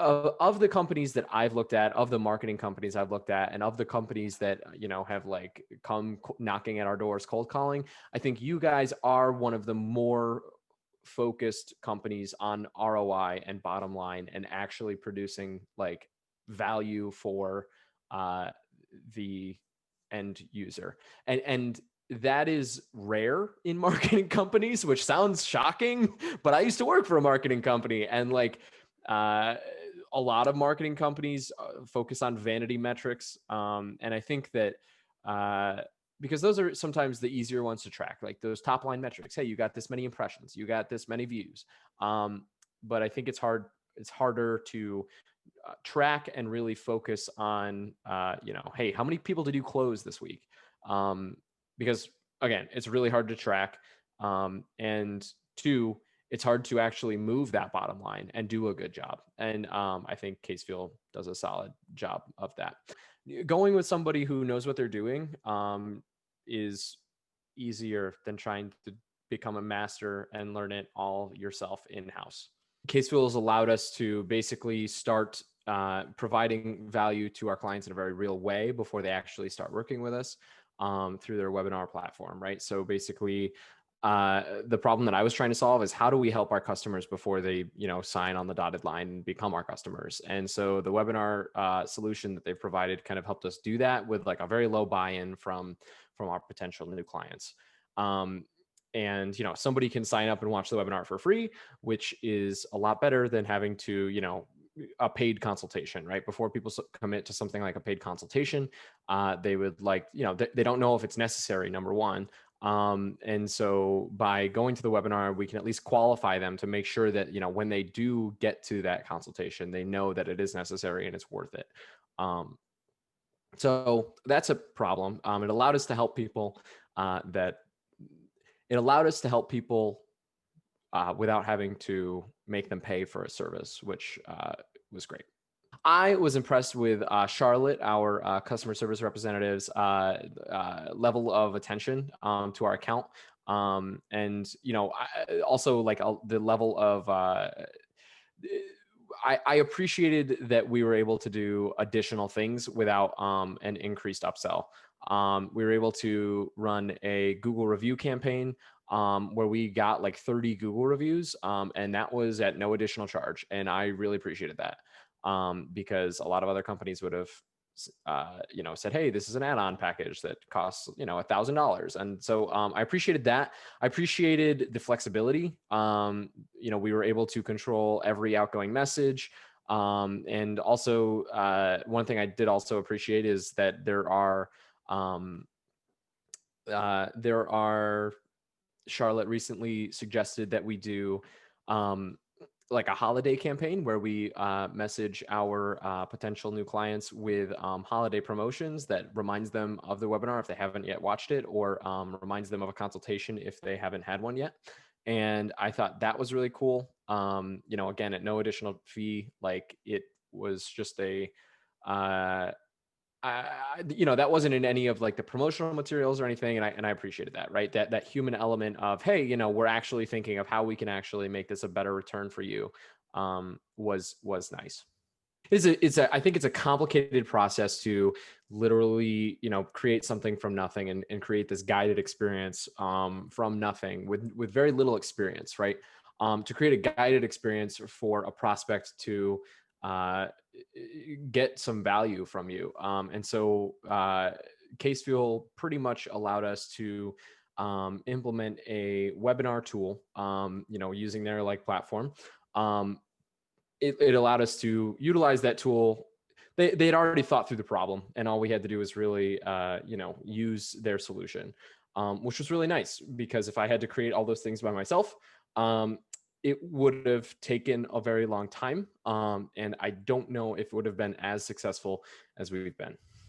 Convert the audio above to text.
of the companies that I've looked at, of the marketing companies I've looked at, and of the companies that, have like come knocking at our doors, cold calling, I think you guys are one of the more focused companies on ROI and bottom line and actually producing like value for the end user. And that is rare in marketing companies, which sounds shocking, but I used to work for a marketing company, and like uh, a lot of marketing companies focus on vanity metrics. And I think that because those are sometimes the easier ones to track, like those top line metrics. Hey, you got this many impressions, you got this many views. But I think it's harder to track and really focus on, hey, how many people did you close this week? Because again, it's really hard to track. And two, it's hard to actually move that bottom line and do a good job. And I think Casefuel does a solid job of that. Going with somebody who knows what they're doing is easier than trying to become a master and learn it all yourself in-house. Casefuel has allowed us to basically start providing value to our clients in a very real way before they actually start working with us through their webinar platform, right? So basically, the problem that I was trying to solve is how do we help our customers before they, sign on the dotted line and become our customers? And so the webinar solution that they've provided kind of helped us do that with like a very low buy-in from our potential new clients. And somebody can sign up and watch the webinar for free, which is a lot better than having to, a paid consultation, right? Before people commit to something like a paid consultation, they would like, they don't know if it's necessary, number one. And so by going to the webinar, we can at least qualify them to make sure that, when they do get to that consultation, they know that it is necessary and it's worth it. So that's a problem. It allowed us to help people without having to make them pay for a service, which was great. I was impressed with Charlotte, our customer service representative's level of attention to our account. And, also like the level of, I appreciated that we were able to do additional things without an increased upsell. We were able to run a Google review campaign where we got like 30 Google reviews, and that was at no additional charge. And I really appreciated that because a lot of other companies would have, said, hey, this is an add-on package that costs, $1,000. And so I appreciated that. I appreciated the flexibility. We were able to control every outgoing message. And also one thing I did also appreciate is that there are Charlotte recently suggested that we do like a holiday campaign where we message our potential new clients with holiday promotions that reminds them of the webinar if they haven't yet watched it, or reminds them of a consultation if they haven't had one yet. And I thought that was really cool. Again, at no additional fee, like it was just that wasn't in any of like the promotional materials or anything. And I appreciated that, right? That human element of, hey, we're actually thinking of how we can actually make this a better return for you was nice. I think it's a complicated process to literally, create something from nothing and create this guided experience from nothing with very little experience, right? To create a guided experience for a prospect to get some value from you. And so Casefuel pretty much allowed us to implement a webinar tool, using their like platform. It allowed us to utilize that tool. They had already thought through the problem, and all we had to do was really, use their solution, which was really nice, because if I had to create all those things by myself, it would have taken a very long time. And I don't know if it would have been as successful as we've been.